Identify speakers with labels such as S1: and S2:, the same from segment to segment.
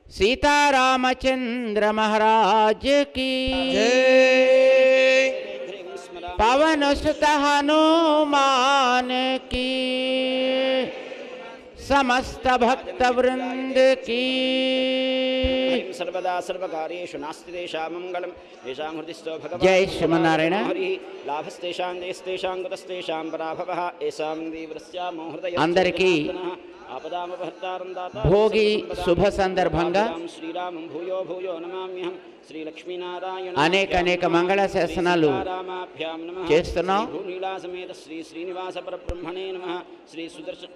S1: सीतारामचंद्र महाराज की
S2: जय।
S1: पवन सुत हनुमान की समस्त भक्त वृंद की
S2: सर्वदा सर्वकार्येषु नास्ति तेषां मंगलं तेषां हृदिस्थो भगवान्।
S1: जय श्रीमन्नारायण।
S2: लाभस्तेषां देस्तेषां कुतस्तेषां पराभवः येषां देवरस्यामो हृदयः
S1: అందరికీ
S2: आपदामपहर्तारं दाता
S1: భోగి శుభ సందర్భంగా
S2: శ్రీరామం భూయో భూయో నమామ్యహం శ్రీ లక్ష్మీనారాయణ
S1: అనేక మంగళ శాసనాలు చేస్తున్నాం.
S2: భూనీలా సమేత శ్రీ శ్రీనివాస పరబ్రహ్మణే నమః. శ్రీ సుదర్శన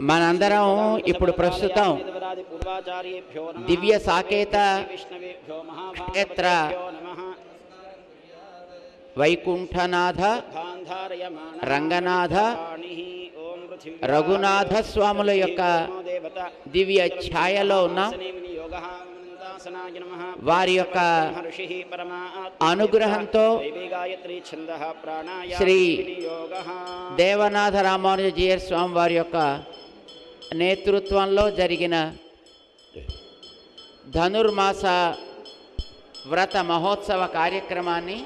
S1: మనందరం ఇప్పుడు ప్రస్తుతం దివ్య సాకేత క్షేత్ర వైకుంఠనాథ రంగనాథ రఘునాథ స్వాముల యొక్క దివ్య ఛాయలో ఉన్నాం. వారి యొక్క అనుగ్రహంతో శ్రీ దేవనాథ రామానుజీయర్ స్వామి వారి యొక్క నేతృత్వంలో జరిగిన ధనుర్మాస వ్రత మహోత్సవ కార్యక్రమాన్ని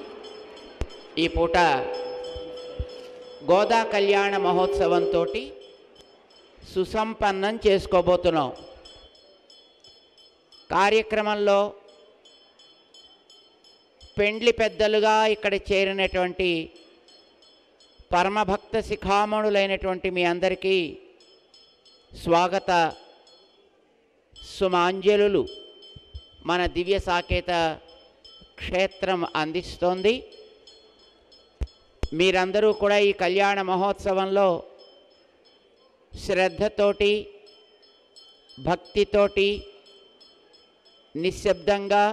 S1: ఈ పూట గోదా కళ్యాణ మహోత్సవంతో సుసంపన్నం చేసుకోబోతున్నాం. కార్యక్రమంలో పెండ్లి పెద్దలుగా ఇక్కడ చేరినటువంటి పరమభక్త శిఖామణులైనటువంటి మీ అందరికీ స్వాగత సుమాంజలులు మన దివ్య సాకేత క్షేత్రం అందిస్తోంది. మీరందరూ కూడా ఈ కళ్యాణ మహోత్సవంలో శ్రద్ధతోటి భక్తితోటి నిశ్శబ్దంగా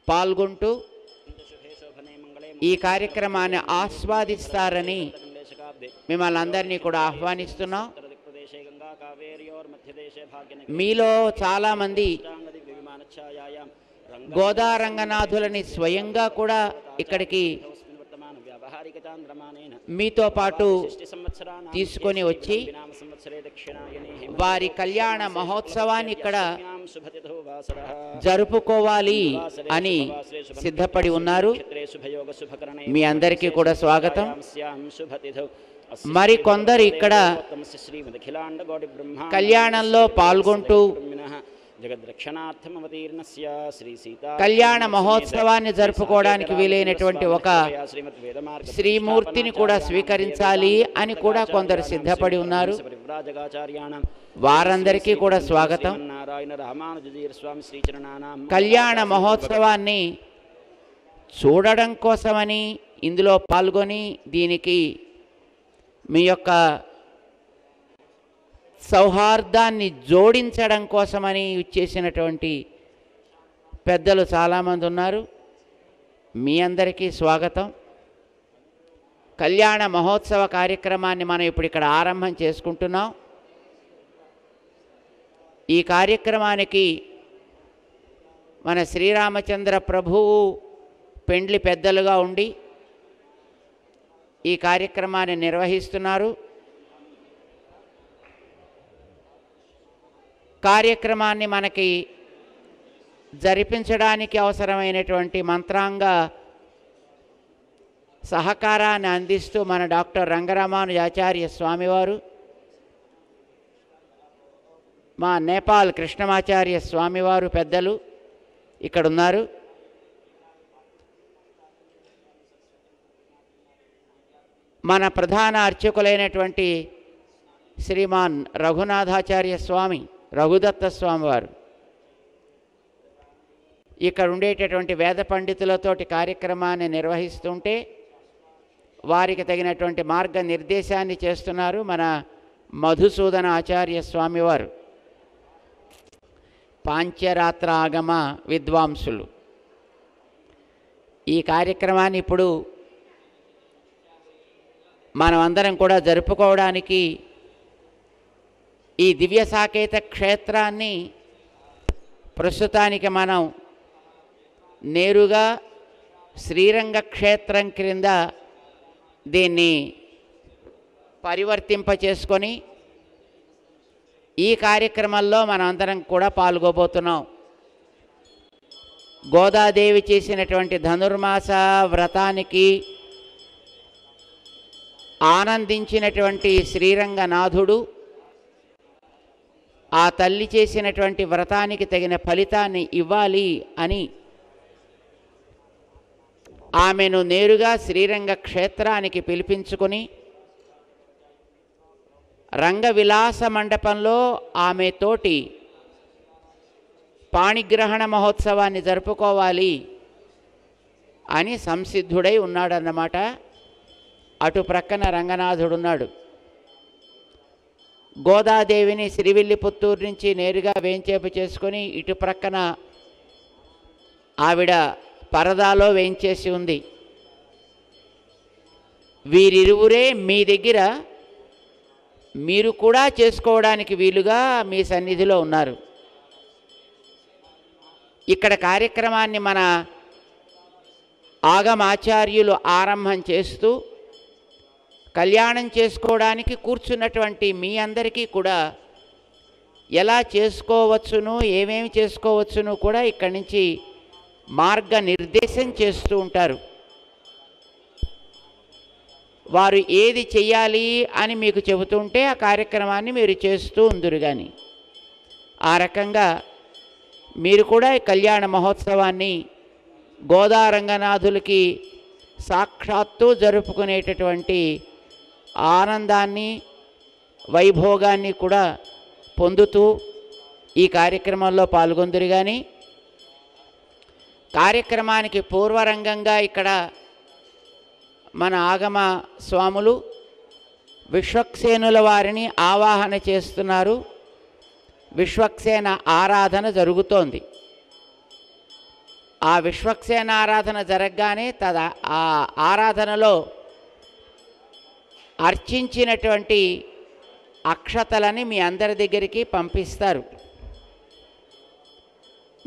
S1: పాల్గొంటూ ఈ కార్యక్రమాన్ని ఆస్వాదిస్తారని మిమ్మల్ని అందరినీ కూడా ఆహ్వానిస్తున్నాం. మీలో చాలామంది గోదా రంగనాథులని స్వయంగా కూడా ఇక్కడికి మీతో పాటు తీసుకొని వచ్చి వారి కళ్యాణ మహోత్సవాన్ని ఇక్కడ జరుపుకోవాలి అని సిద్ధపడి ఉన్నారు. మీ అందరికీ కూడా స్వాగతం. మరి కొందరు ఇక్కడ కళ్యాణంలో పాల్గొంటూ కళ్యాణ మహోత్సవాన్ని జరుపుకోవడానికి వీలైనటువంటి ఒక శ్రీమూర్తిని కూడా స్వీకరించాలి అని కూడా కొందరు సిద్ధపడి ఉన్నారు. వారందరికీ కూడా స్వాగతం. కళ్యాణ మహోత్సవాన్ని చూడడం కోసమని ఇందులో పాల్గొని దీనికి మీ యొక్క సౌహార్దాన్ని జోడించడం కోసమని ఇచ్చేసినటువంటి పెద్దలు చాలామంది ఉన్నారు. మీ అందరికీ స్వాగతం. కళ్యాణ మహోత్సవ కార్యక్రమాన్ని మనం ఇప్పుడు ఇక్కడ ఆరంభం చేసుకుంటున్నాం. ఈ కార్యక్రమానికి మన శ్రీరామచంద్ర ప్రభువు పెండ్లి పెద్దలుగా ఉండి ఈ కార్యక్రమాన్ని నిర్వహిస్తున్నారు. కార్యక్రమాన్ని మనకి జరిపించడానికి అవసరమైనటువంటి మంత్రాంగ సహకారాన్ని అందిస్తూ మన డాక్టర్ రంగరామానుజాచార్య స్వామివారు, మా నేపాల్ కృష్ణమాచార్య స్వామివారు పెద్దలు ఇక్కడ ఉన్నారు. మన ప్రధాన అర్చకులైనటువంటి శ్రీమాన్ రఘునాథాచార్య స్వామి, రఘుదత్త స్వామివారు, ఇక్కడ ఉండేటటువంటి వేద పండితులతోటి కార్యక్రమాన్ని నిర్వహిస్తుంటే వారికి తగినటువంటి మార్గనిర్దేశాన్ని చేస్తున్నారు మన మధుసూదన ఆచార్య స్వామివారు, పాంచరాత్ర ఆగమ విద్వాంసులు. ఈ కార్యక్రమాన్ని ఇప్పుడు మనమందరం కూడా జరుపుకోవడానికి ఈ దివ్య సాకేత క్షేత్రాన్ని ప్రస్తుతానికి మనం నేరుగా శ్రీరంగ క్షేత్రం క్రింద దీన్ని పరివర్తింపచేసుకొని ఈ కార్యక్రమంలో మనందరం కూడా పాల్గొబోతున్నాం. గోదాదేవి చేసినటువంటి ధనుర్మాస వ్రతానికి ఆనందించినటువంటి శ్రీరంగనాథుడు ఆ తల్లి చేసినటువంటి వ్రతానికి తగిన ఫలితాన్ని ఇవ్వాలి అని ఆమెను నేరుగా శ్రీరంగ క్షేత్రానికి పిలిపించుకొని రంగవిలాస మండపంలో ఆమె తోటి పాణిగ్రహణ మహోత్సవాన్ని జరుపుకోవాలి అని సంసిద్ధుడై ఉన్నాడన్నమాట. అటు ప్రక్కన రంగనాథుడున్నాడు. గోదాదేవిని సిరివిల్లిపుత్తూరు నుంచి నేరుగా వేంచేపు చేసుకొని ఇటు ప్రక్కన ఆవిడ పరదాలో వేయించేసి ఉంది. వీరిరువురే మీ దగ్గర మీరు కూడా చేసుకోవడానికి వీలుగా మీ సన్నిధిలో ఉన్నారు. ఇక్కడ కార్యక్రమాన్ని మన ఆగమాచార్యులు ఆరంభం చేస్తూ కళ్యాణం చేసుకోవడానికి కూర్చున్నటువంటి మీ అందరికీ కూడా ఎలా చేసుకోవచ్చును, ఏమేమి చేసుకోవచ్చును కూడా ఇక్కడి నుంచి మార్గనిర్దేశం చేస్తూ ఉంటారు. వారు ఏది చెయ్యాలి అని మీకు చెబుతుంటే ఆ కార్యక్రమాన్ని మీరు చేస్తూ ఉందురు. కానీ ఆ రకంగా మీరు కూడా ఈ కళ్యాణ మహోత్సవాన్ని గోదారంగనాథులకి సాక్షాత్తు జరుపుకునేటటువంటి ఆనందాన్ని వైభోగాన్ని కూడా పొందుతూ ఈ కార్యక్రమంలో పాల్గొందురు. కానీ కార్యక్రమానికి పూర్వరంగంగా ఇక్కడ మన ఆగమ స్వాములు విశ్వక్సేనుల వారిని ఆవాహన చేస్తున్నారు. విశ్వక్సేన ఆరాధన జరుగుతోంది. ఆ విశ్వక్సేన ఆరాధన జరగగానే ఆ ఆరాధనలో అర్చించినటువంటి అక్షతలని మీ అందరి దగ్గరికి పంపిస్తారు.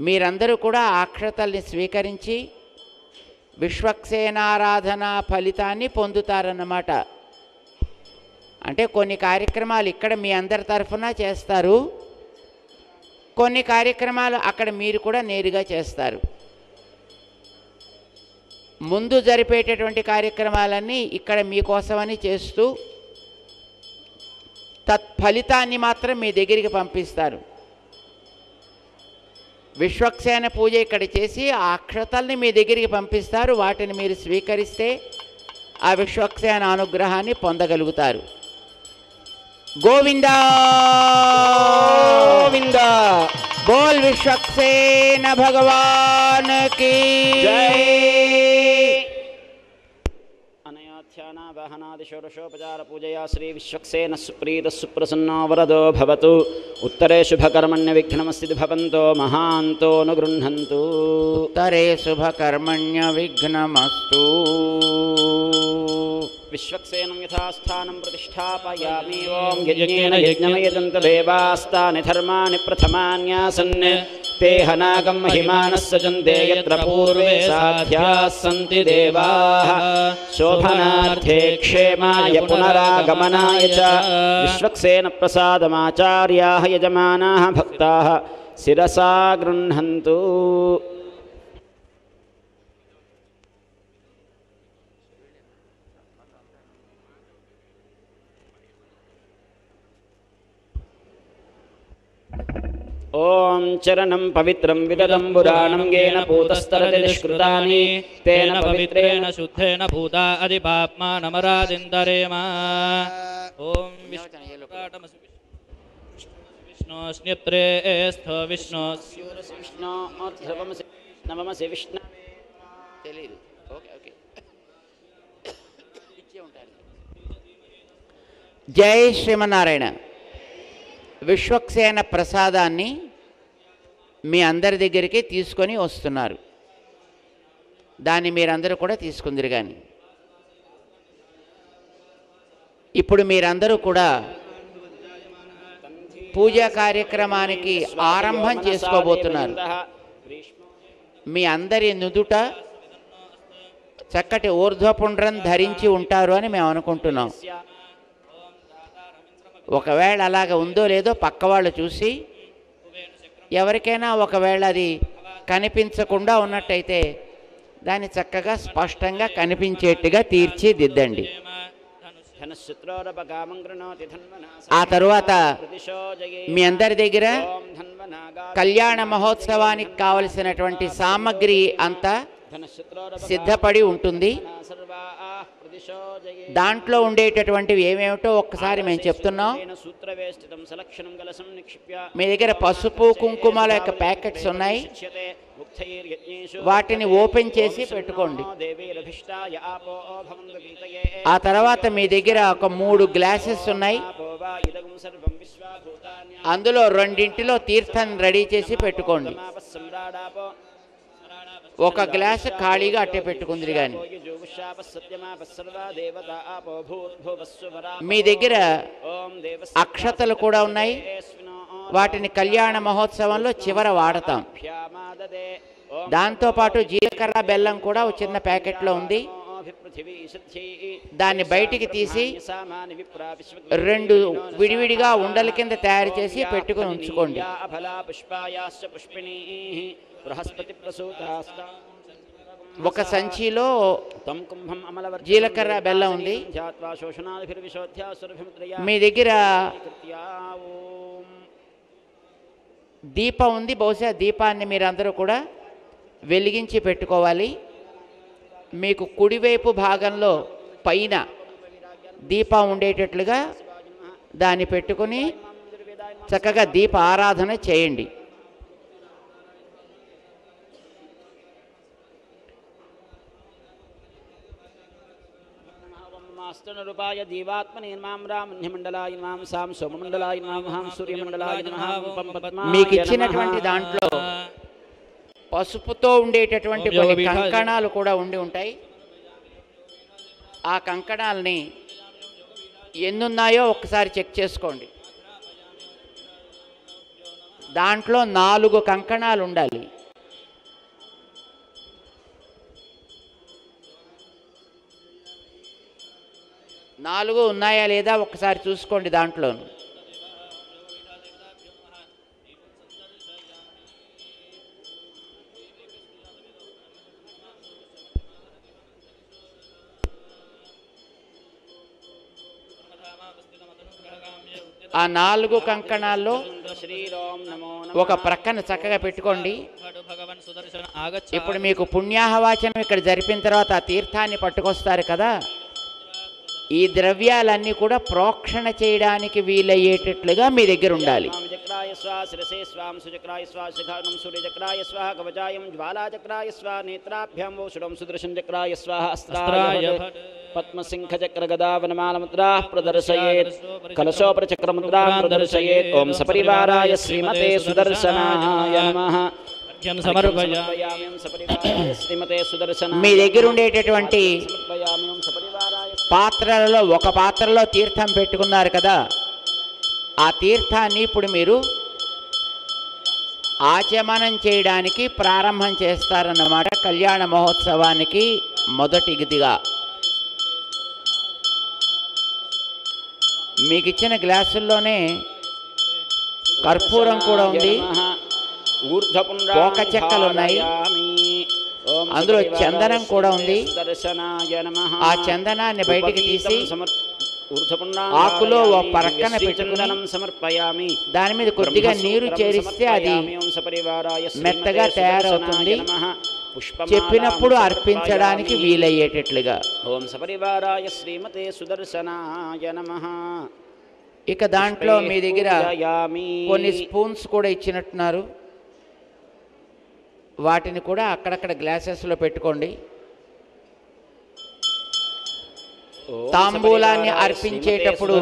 S1: మీరందరూ కూడా ఆ అక్షతల్ని స్వీకరించి విశ్వక్సేనారాధన ఫలితాన్ని పొందుతారన్నమాట. అంటే కొన్ని కార్యక్రమాలు ఇక్కడ మీ అందరి తరఫున చేస్తారు, కొన్ని కార్యక్రమాలు అక్కడ మీరు కూడా నేరుగా చేస్తారు. ముందు జరిపేటటువంటి కార్యక్రమాలన్నీ ఇక్కడ మీకోసమని చేస్తూ తత్ఫలితాన్ని మాత్రం మీ దగ్గరికి పంపిస్తారు. విశ్వక్సేన పూజ ఇక్కడ చేసి ఆ అక్షతల్ని మీ దగ్గరికి పంపిస్తారు. వాటిని మీరు స్వీకరిస్తే ఆ విశ్వక్సేన అనుగ్రహాన్ని పొందగలుగుతారు. గోవిందా గోవిందా బోల్ విశ్వక్సేన భగవాన్ की जय.
S2: वाहनादिषोडशोपचार पूजया श्री विश्वक्सेन सुप्रीत सुप्रसन्नो वरदो भवतु. उत्तरे शुभकर्मण्य विघ्नमस्ति भवन्तो महान्तो अनुगृह्णन्तु.
S1: उत्तरे शुभकर्मण्य विघ्नमस्तु.
S2: विश्वक्सेनं यथास्थानं प्रतिष्ठापयामि. ओं यज्ञेन यज्ञमयजन्त देवास्तानि धर्माणि प्रथमान्यासन् ते हनागं महिमानः सजन्ते यत्र पूर्वे साध्याः सन्ति देवाः. शोभनार्थे क्षेमाय पुनरागमनाय च विश्वक्सेन प्रसादमाचार्याः यजमानाः भक्ताः शिरसा गृह्णन्तु. ओं चरणं पवित्रं विदलं पुराणं येन पूतस्तरति निष्कृतानि तेन पवित्रेण
S3: शुद्धेन भूता अधिपाप्मानमरादिन्दरेम. ओं विष्णोस्न्यत्रे स्थो विष्णो
S2: विष्णो ध्रुवमसि नवमसि विष्णु
S1: తెలీదు. ఓకే ఓకే ఇచ్చే ఉంటారు. జై శ్రీమన్నారాయణ. విశ్వక్సేన ప్రసాదాన్ని మీ అందరి దగ్గరికి తీసుకొని వస్తున్నారు. దాన్ని మీరందరూ కూడా తీసుకుందరు. కానీ ఇప్పుడు మీరందరూ కూడా పూజా కార్యక్రమానికి ఆరంభం చేసుకోబోతున్నారు. మీ అందరి నుదుట చక్కటి ఊర్ధ్వపుండ్రం ధరించి ఉంటారు అని మేము అనుకుంటున్నాం. ఒకవేళ అలాగ ఉందో లేదో పక్క వాళ్ళు చూసి ఎవరికైనా ఒకవేళ అది కనిపించకుండా ఉన్నట్టయితే దాన్ని చక్కగా స్పష్టంగా కనిపించేట్టుగా తీర్చిదిద్దండి. ఆ తరువాత మీ అందరి దగ్గర కళ్యాణ మహోత్సవానికి కావలసినటువంటి సామగ్రి అంతా సిద్ధపడి ఉంటుంది. దాంట్లో ఉండేటటువంటివి ఏమేమిటో ఒక్కసారి మేము చెప్తున్నాం. మీ దగ్గర పసుపు కుంకుమల యొక్క ప్యాకెట్స్ ఉన్నాయి, వాటిని ఓపెన్ చేసి పెట్టుకోండి. ఆ తర్వాత మీ దగ్గర ఒక 3 గ్లాసెస్ ఉన్నాయి, అందులో 2 తీర్థం రెడీ చేసి పెట్టుకోండి. ఒక గ్లాసు ఖాళీగా అట్టే పెట్టుకుంది. కానీ మీ దగ్గర అక్షతలు కూడా ఉన్నాయి, వాటిని కళ్యాణ మహోత్సవంలో చివర వాడతాం. దాంతోపాటు జీలకర్ర బెల్లం కూడా ఒక చిన్న ప్యాకెట్లో ఉంది. దాన్ని బయటికి తీసి 2 విడివిడిగా ఉండల కింద తయారు చేసి పెట్టుకుని ఉంచుకోండి. ఒక సంచిలో జీలకర్ర బెల్లం ఉంది. మీ దగ్గర దీపం ఉంది, బహుశా దీపాన్ని మీరందరూ కూడా వెలిగించి పెట్టుకోవాలి. మీకు కుడివైపు భాగంలో పైన దీపం ఉండేటట్లుగా దాన్ని పెట్టుకుని చక్కగా దీప ఆరాధన చేయండి.
S2: రూపాయ దీవాత్మనే నమః రామన్యమండలాయ నమః సాం సోమమండలాయ నమః సూర్యమండలాయ నమః
S1: మీకు ఇచ్చినటువంటి దాంట్లో పసుపుతో ఉండేటటువంటి కొన్ని కంకణాలు కూడా ఉంటాయి. ఆ కంకణాలని ఎన్నున్నాయో ఒకసారి చెక్ చేసుకోండి. దాంట్లో 4 కంకణాలు ఉండాలి. నాలుగు ఉన్నాయా లేదా ఒకసారి చూసుకోండి. దాంట్లో ఆ 4 కంకణాల్లో ఒక ప్రక్కన చక్కగా పెట్టుకోండి. ఇప్పుడు మీకు పుణ్యాహవాచనం ఇక్కడ జరిపిన తర్వాత ఆ తీర్థాన్ని పట్టుకొస్తారు కదా, ఈ ద్రవ్యాలన్నీ కూడా ప్రోక్షణ చేయడానికి వీలయ్యేటట్లుగా మీ దగ్గర ఉండాలి.
S2: పద్మసింఖ చక్ర గదా వనమాల ముద్రా ప్రదర్శయేత్ కలశోపర చక్ర ముద్రా ప్రదర్శయేత్. ఓం సపరివారాయ శ్రీమతే సుదర్శనాయ నమః.
S1: మీ దగ్గర ఉండేటటువంటి పాత్రలలో ఒక పాత్రలో తీర్థం పెట్టుకున్నారు కదా, ఆ తీర్థాన్ని ఇప్పుడు మీరు ఆచమనం చేయడానికి ప్రారంభం చేస్తారన్నమాట. కళ్యాణ మహోత్సవానికి మొదటిదిగా మీకు ఇచ్చిన గ్లాసుల్లోనే కర్పూరం కూడా ఉంది, పోక చెక్కలు ఉన్నాయి, అందులో చందనం కూడా ఉంది. ఆ చందనాన్ని బయటికి తీసి ఆకులో ఒక పరక్కన పెట్టుకుని దాని మీద కొద్దిగా నీరు చేరిస్తే అది మెత్తగా తయారవుతుంది. చెప్పినప్పుడు అర్పించడానికి వీలయ్యేటట్లుగా.
S2: ఓం సపరివారాయ శ్రీమతే సుదర్శనాయ నమః.
S1: ఇక దాంట్లో మీ దగ్గర కొన్ని స్పూన్స్ కూడా ఇచ్చినట్టున్నారు, వాటిని కూడా అక్కడక్కడ గ్లాసెస్లో పెట్టుకోండి. తాంబూలాన్ని అర్పించేటప్పుడు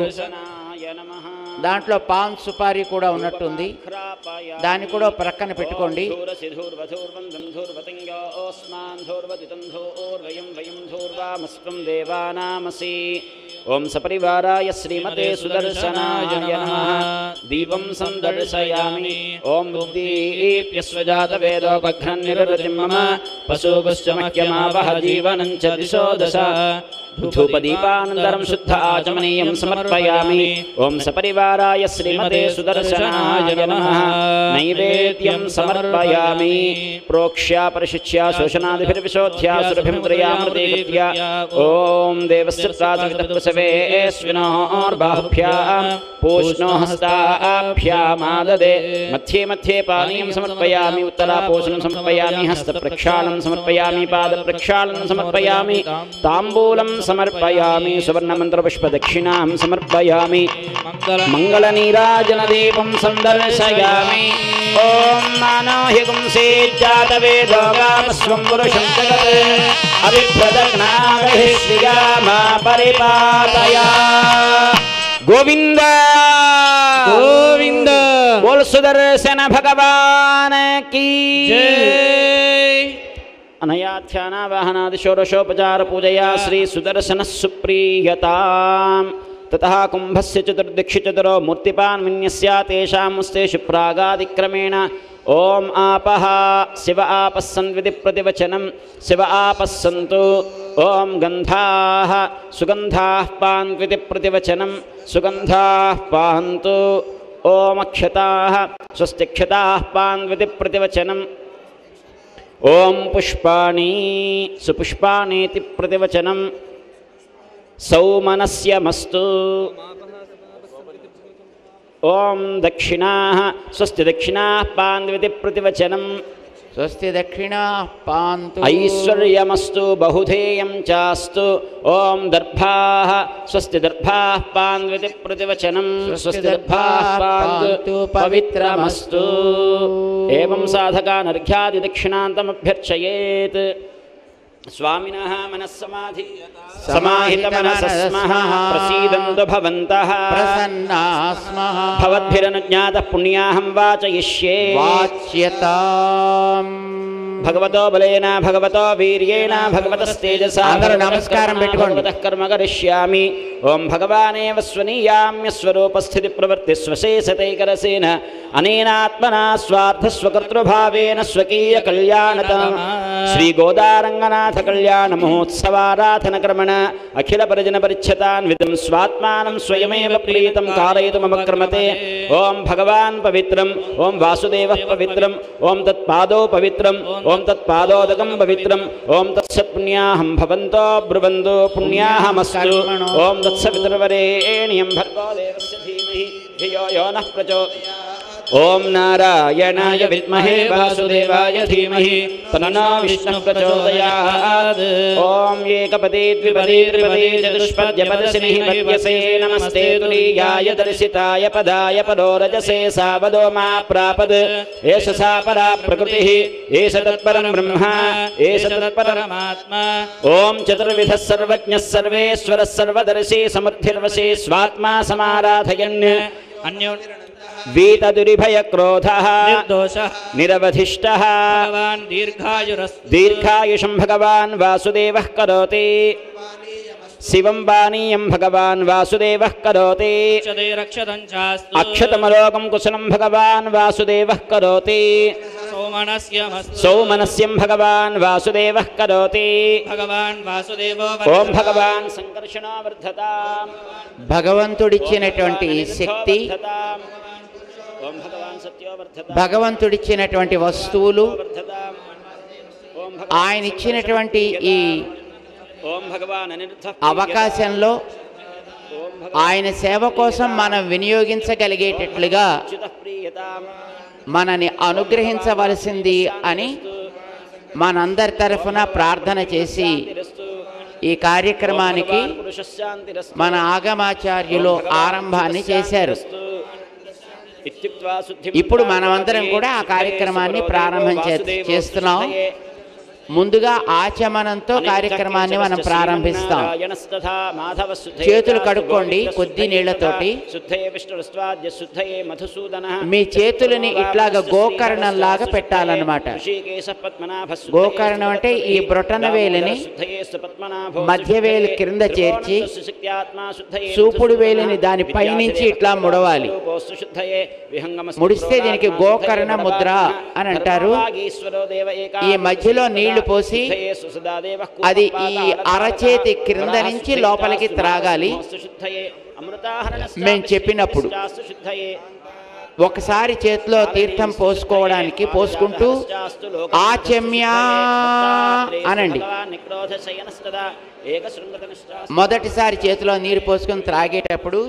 S1: దాంట్లో పాన్ సుపారీ కూడా ఉన్నట్టుంది, దాన్ని కూడా ప్రక్కన పెట్టుకోండి.
S2: ఓం సపరివారాయ శ్రీమతే సుదర్శనాయ నమః దీపం సందర్శయామి ఓం బుద్ధీప్యస్వజాత వేదోపఘ్నన్నిరృతిం మమ పశుగుశ్చ మహ్యమావహ జీవనం చ దిశో దశ ధూపదీపానంతరం శుద్ధ ఆచమనీయం సమర్పయామి ఓం సపరివారాయ శ్రీమతే సుదర్శనాయ నమః నైవేద్యం సమర్పయామి ప్రోక్ష్య పరిశుచ్య శోషణాదిభిర్విశోధ్య సురభిముద్రయామృతీకృత్య ఓం దేవస్య శ్వినోర్బాహుభ్యాం పూష్ణో హస్తాభ్యామాదదే మధ్యే మధ్యే పానీయం సమర్పయామి ఉత్తరాపోషణం సమర్పయామి హస్తప్రక్షాళనం సమర్పయామి పాదప్రక్షాళనం సమర్పయామి తాంబూలం సమర్పయామి సువర్ణమంత్రపుష్పదక్షిణాం సమర్పయామి మంగళనీరాజనదీపం సందర్శయామి ఓం మానో హి గుంసేజ్జాతవేదోగామస్వం పురుషం జగత్ అవిభ్రదగ్నాగహి శ్రీయామా పరిపాతయా గోవింద
S3: గోవింద
S2: బోల్ సుదర్శన భగవాన్ కీ అనయాధ్యానావాహనాది షోడశోపచార పూజయా శ్రీ సుదర్శన సుప్రీయతాం తతః కుంభస్య చతుర్దిక్షి చతురో మూర్తిపాన్ విన్యస్య తేషాం ముస్తేషు ప్రాగాదిక్రమేణ ఓం ఆపః శివ ఆపః సన్విధి ప్రతివచనం శివ ఆపః సంతు ఓం గంధాః సుగంధాః పాన్వితి ప్రతివచనం సుగంధాః పాन्तు ఓం అక్షతాః స్వస్తిక్షతాః పాన్వితి ప్రతివచనం ఓం పుష్పాణి సుపుష్పాణీతి ప్రతివచనం సౌమనస్యమస్తు ఓం దక్షిణాః స్వస్తి దక్షిణాః పాన్వితి ప్రతివచనం
S1: స్వస్తి దక్షిణా పాంతు
S2: ఐశ్వర్యమస్తు బహుధేయం చాస్తు ఓం దర్భాః స్వస్తి దర్భాః పాన్వితి ప్రతివచనం స్వస్తి దర్భాః పాन्तు పవిత్రమస్తు ఏవం సాధకానర్ఘ్యాది దక్షిణాంతమభ్యర్చయేత్ స్వామినః మనస్సమాధి సమాహిత మనసస్మః ప్రసీదంతు భవంతః
S1: ప్రసన్నా స్మః
S2: భవద్భిరనుజ్ఞాతః పుణ్యాహం వాచయిష్యే
S1: వాచ్యతాం
S2: భగవతో బలేన భగవతో వీర్యేణ భగవతస్తేజసా
S1: అందరూ నమస్కారం పెట్టుకోండి.
S2: భగవతః కర్మ కరిష్యామి ఓం భగవానేవ స్వనీయామ్య స్వరూపస్థితి ప్రవృత్తి స్వశేషతైకరసేన అనేనాత్మనా స్వార్థస్వకర్తృభావేన స్వకీయ కళ్యాణతం శ్రీ గోదారంగనాథ కళ్యాణ మహోత్సవారాధన క్రమణ అఖిల పరిజన పరిచ్ఛతాన్ విదం స్వాత్మానం స్వయమేవ ప్రీతం కారయితుమక్రమతే ఓం భగవాన్ పవిత్రం ఓం వాసుదేవః పవిత్రం ఓం తత్పాదో పవిత్రం ఓం తత్పాదోదకం పవిత్రం ఓం తత్సత్పుణ్యాహం భవంతో బ్రువందో పుణ్యాహమస్తు ఓం తత్సవితుర్వరేణ్యం భర్గో దేవస్య ధీమహి ధియో యో నః ప్రచోదయాత్ ఓం నారాయణాయ విద్మహే వాసుదేవాయ ధీమహి తన్నో విష్ణుః ప్రచోదయాత్ ఓం ఏకపదే ద్విపదే త్రిపదే చతుష్పద్యపదశినిః పద్యసే నమస్తే తురీయాయ దర్శితాయ పదాయ పరోరజసే సావదో మా ప్రాపద్ ఏష సా పరా ప్రకృతిః ఏష తత్పరం బ్రహ్మ ఏష తత్పరమాత్మా ఓం చతుర్విధః సర్వజ్ఞః సర్వేశ్వరः సర్వదర్శీ సముద్ధిర్వశే స్వాత్మా సమారాధయన్
S3: అన్యో
S2: వీతదురిభయ క్రోధః
S3: నిర్దోషః
S2: నిరవధిష్టః
S3: భగవాన్ దీర్ఘాయురస్తు
S2: దీర్ఘాయుషం భగవాన్ వాసుదేవః కరోతి శివం పానీయం భగవాన్ వాసుదేవః కరోతి
S3: రక్షతే రక్షతం చాస్తు
S2: అక్షతమలోకం కుశలం భగవాన్ వాసుదేవః కరోతి
S3: సౌమనస్యమస్తు
S2: సౌమనస్యం భగవాన్ వాసుదేవః కరోతి
S3: భగవాన్ వాసుదేవో
S2: ఓం భగవాన్ సంకర్షణో వర్ధతాం
S1: భగవంతుడిచ్చినటువంటి శక్తి,
S2: ఓం భగవాన్ సత్యో వర్ధతాం
S1: భగవంతుడిచ్చినటువంటి వస్తువులు,
S2: వర్ధతాం ఓం
S1: ఆయన ఇచ్చినటువంటి ఈ
S2: ఓం భగవాన్ అనిరుద్ధ
S1: అవకాశంలో ఆయన సేవ కోసం మనం వినియోగించగలిగేటట్లుగా
S2: ప్రియతాం
S1: మనని అనుగ్రహించవలసింది అని మనందరి తరఫున ప్రార్థన చేసి ఈ కార్యక్రమానికి మన ఆగమాచార్యులు ఆరంభాన్ని చేశారు. ఇప్పుడు మనమందరం కూడా ఆ కార్యక్రమాన్ని ప్రారంభం చేస్తున్నాం. ముందుగా ఆచమనంతో కార్యక్రమాన్ని మనం ప్రారంభిస్తాం. చేతులు కడుక్కోండి కొద్ది నీళ్లతోటి. మీ చేతులని ఇట్లాగ గోకర్ణంలాగా పెట్టాలన్నమాట. గోకర్ణం అంటే ఈ బ్రొటన వేలిని మధ్య వేలు క్రింద చేర్చి చూపుడు వేలిని దాని పైనుంచి ఇట్లా ముడవాలి. ముడిస్తే దీనికి గోకర్ణ ముద్ర అని అంటారు. ఈ మధ్యలో నీళ్లు పోసి అది ఈ అరచేతి క్రింద నుంచి లోపలికి త్రాగాలి. మేము చెప్పినప్పుడు ఒకసారి చేతిలో తీర్థం పోసుకోవడానికి పోసుకుంటూ ఆచమ్యా అనండి. మొదటిసారి చేతిలో నీరు పోసుకొని త్రాగేటప్పుడు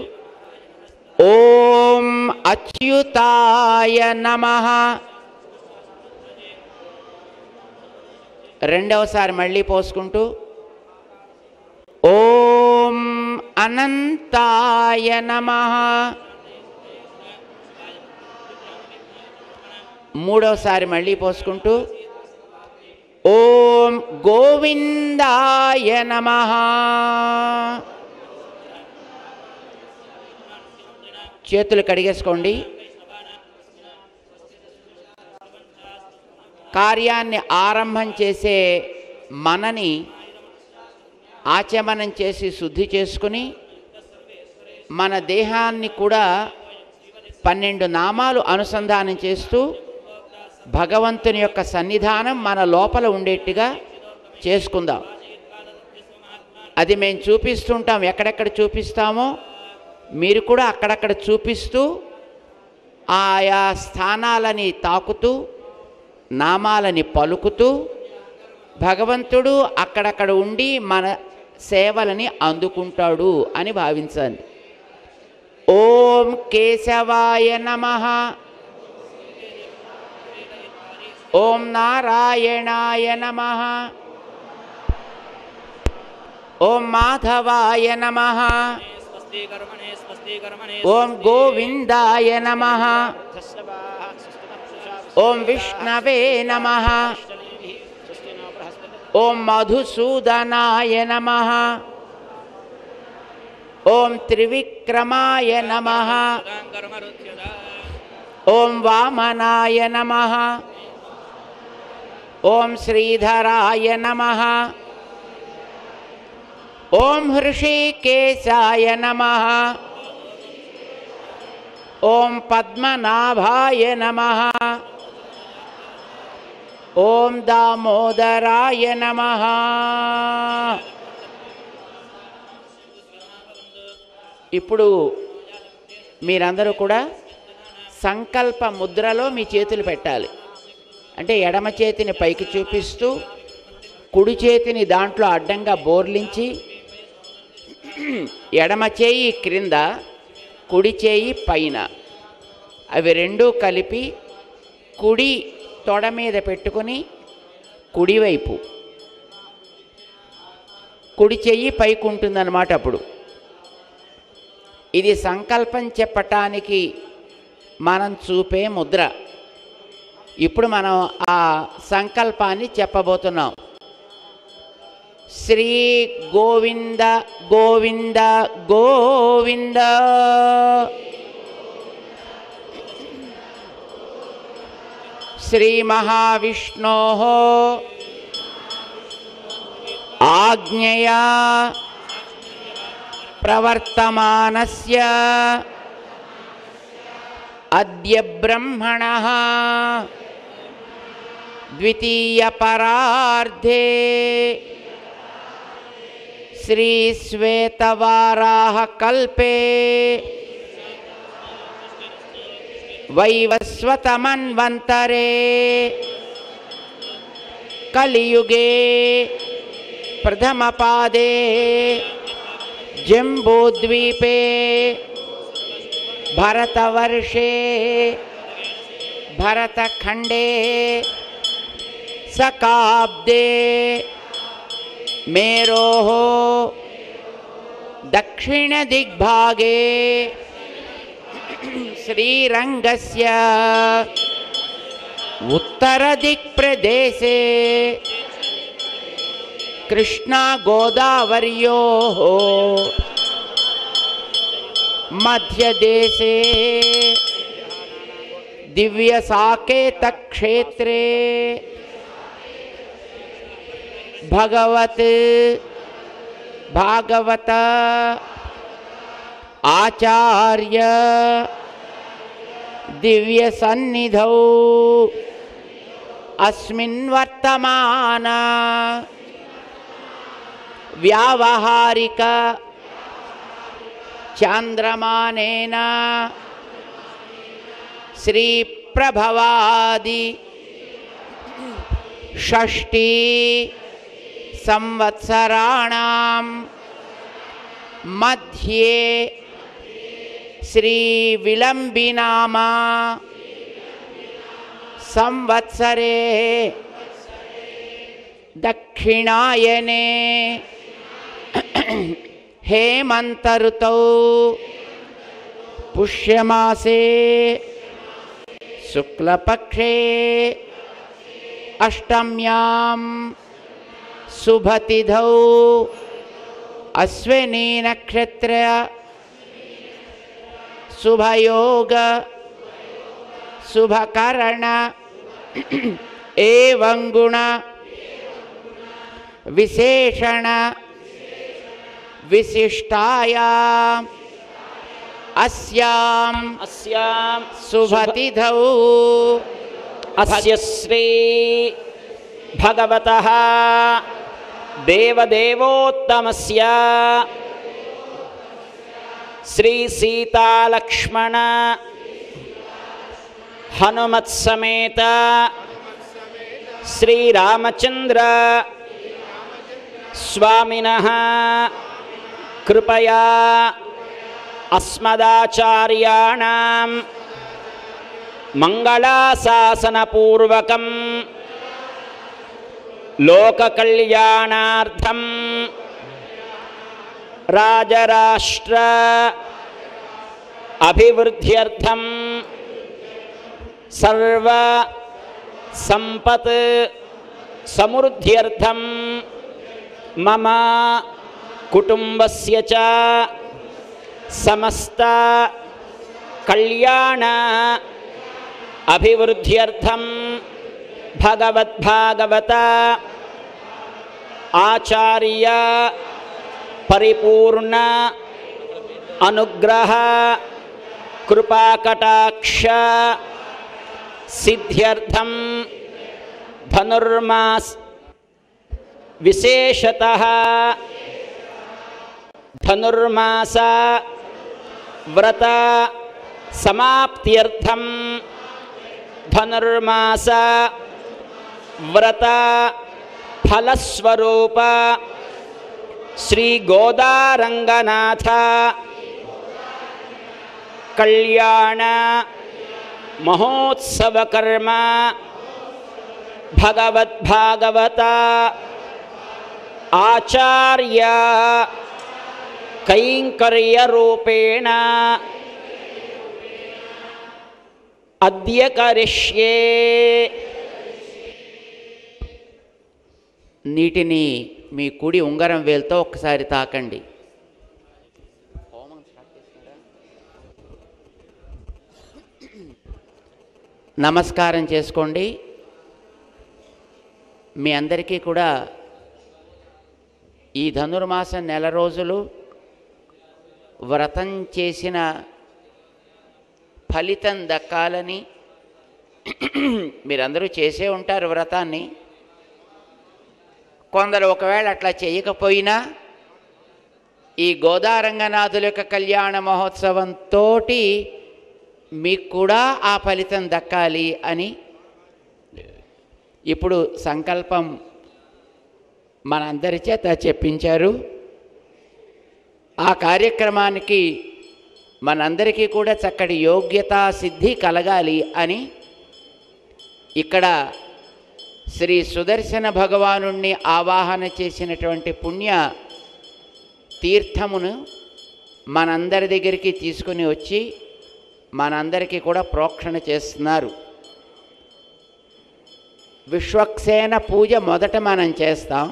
S1: ఓం అచ్యుతాయ నమః. రెండవసారి మళ్ళీ పోసుకుంటూ ఓం అనంతాయ నమః. మూడవసారి మళ్ళీ పోసుకుంటూ ఓం గోవిందాయ నమః. చేతులు కడిగేసుకోండి. కార్యాన్ని ఆరంభం చేసే మనని ఆచమనం చేసి శుద్ధి చేసుకుని మన దేహాన్ని కూడా 12 నామాలు అనుసంధానం చేస్తూ భగవంతుని యొక్క సన్నిధానం మన లోపల ఉండేట్టుగా చేసుకుందాం. అది మేము చూపిస్తుంటాం. ఎక్కడెక్కడ చూపిస్తామో మీరు కూడా అక్కడక్కడ చూపిస్తూ ఆయా స్థానాలని తాకుతూ నామాలని పలుకుతూ భగవంతుడు అక్కడక్కడ ఉండి మన సేవలని అందుకుంటాడు అని భావించండి. ఓం కేశవాయ నమః. ఓం నారాయణాయ నమః. ఓం మాధవాయ నమః. ఓం గోవిందాయ నమః. ఓం విష్ణవే నమః. ఓం మధుసూదనాయ నమః. ఓం త్రివిక్రమాయ నమః. ఓం వామనాయ నమః. ఓం శ్రీధరాయ నమః. ఓం హృషికేశాయ నమః. ఓం పద్మనాభాయ నమః. ఓం దామోదరాయ నమః. ఇప్పుడు మీరందరూ కూడా సంకల్ప ముద్రలో మీ చేతులు పెట్టాలి. అంటే ఎడమ చేతిని పైకి చూపిస్తూ కుడి చేతిని దాంట్లో అడ్డంగా బోర్లించి ఎడమ చేయి క్రింద కుడి చేయి పైన అవి రెండూ కలిపి కుడి తొడ మీద పెట్టుకుని కుడివైపు కుడి చెయ్యి పైకి ఉంటుందన్నమాట. అప్పుడు ఇది సంకల్పం చెప్పటానికి మనం చూపే ముద్ర. ఇప్పుడు మనం ఆ సంకల్పాన్ని చెప్పబోతున్నాం. శ్రీ గోవింద గోవింద గోవింద. శ్రీ మహావిష్ణోః ఆజ్ఞయా ప్రవర్తమానస్య అద్య బ్రహ్మణః ద్వితీయ పరార్ధే శ్రీ శ్వేతవారాహ కల్పే వైవస్వతమన్వంతరే కలియుగే ప్రథమపాదే జంబూద్వీపే భరతవర్షే భరతఖండే సకాబ్దే మేరోః దక్షిణదిగ్భాగే శ్రీరంగస్య ఉత్తరదిక్ప్రదేశే కృష్ణా గోదావర్యోః మధ్యదేశే దివ్యసాకేతక్షేత్రే భాగవత ఆచార్య దివ్యసన్నిధౌ అస్మిన్ వర్తమాన వ్యావహారిక చాంద్రమానేన శ్రీప్రభవాది షష్ఠీ సంవత్సరాణం మధ్యే శ్రీ విలంబినామా సంవత్సరే దక్షిణాయనే హేమంతఋతౌ పుష్యమాసే శుక్లపక్షే అష్టమ్యాం శుభతిథౌ అశ్వినీ నక్షత్ర శుభయోగ శుభకరణ ఏవం గుణ విశేషణ విశిష్టాయాం అస్యాం శుభతిథౌ
S2: అస్య శ్రీ భగవతః దేవదేవోత్తమస్య శ్రీ సీతాలక్ష్మణ హనుమత్సమేత శ్రీరామచంద్ర స్వామినః కృపయా అస్మదాచార్యాణం మంగళాశాసనపూర్వకం లోకకళ్యాణార్థం రాజరాష్ట్ర అభివృద్ధ్యర్థం సర్వ సంపత్ సమృద్ధ్యర్థం మమ కుటుంబస్య చ సమస్త కళ్యాణ అభివృద్ధ్యర్థం భగవద్భాగవత ఆచార్య పరిపూర్ణ అనుగ్రహ కృపాకటాక్ష సిద్ధ్యర్థం ధనుర్మాస్ విశేషతః ధనుర్మాస వ్రత సమాప్త్యర్థం ధనుర్మాస వ్రత ఫలస్వరూప శ్రీ గోదారంగనాథ కళ్యాణ మహోత్సవ కర్మ భగవద్భాగవత ఆచార్య కైంకర్య రూపేణ అద్య కరిష్యే.
S1: నీటిని మీ కుడి ఉంగరం వేలుతో ఒక్కసారి తాకండి. నమస్కారం చేసుకోండి. మీ అందరికీ కూడా ఈ ధనుర్మాసం నెల రోజులు వ్రతం చేసిన ఫలితం దక్కాలని, మీరందరూ చేసే ఉంటారు వ్రతాన్ని. కొందరు ఒకవేళ అట్లా చేయకపోయినా ఈ గోదారంగనాథుల యొక్క కళ్యాణ మహోత్సవంతో మీకు కూడా ఆ ఫలితం దక్కాలి అని ఇప్పుడు సంకల్పం మనందరి చేత చెప్పించారు. ఆ కార్యక్రమానికి మనందరికీ కూడా చక్కటి యోగ్యతా సిద్ధి కలగాలి అని ఇక్కడ శ్రీ సుదర్శన భగవానుణ్ణి ఆవాహన చేసినటువంటి పుణ్య తీర్థమును మనందరి దగ్గరికి తీసుకుని వచ్చి మనందరికీ కూడా ప్రోక్షణ చేస్తున్నారు. విశ్వక్సేన పూజ మొదట మనం చేస్తాం.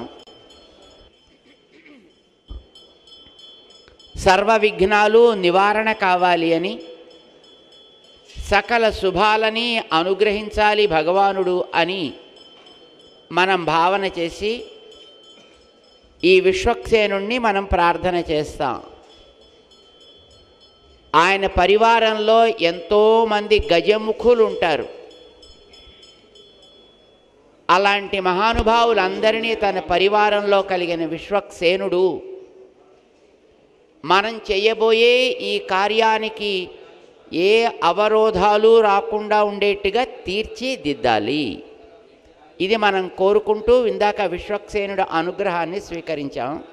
S1: సర్వ విఘ్నాలు నివారణ కావాలి అని, సకల శుభాలని అనుగ్రహించాలి భగవానుడు అని మనం భావన చేసి ఈ విశ్వక్సేనుణ్ణి మనం ప్రార్థన చేస్తాం. ఆయన పరివారంలో ఎంతోమంది గజముఖులు ఉంటారు. అలాంటి మహానుభావులందరినీ తన పరివారంలో కలిగిన విశ్వక్సేనుడు మనం చేయబోయే ఈ కార్యానికి ఏ అవరోధాలు రాకుండా ఉండేట్టుగా తీర్చిదిద్దాలి. ఇది మనం కోరుకుంటూ ఇందాక విశ్వక్సేనుడు అనుగ్రహాన్ని స్వీకరించాం.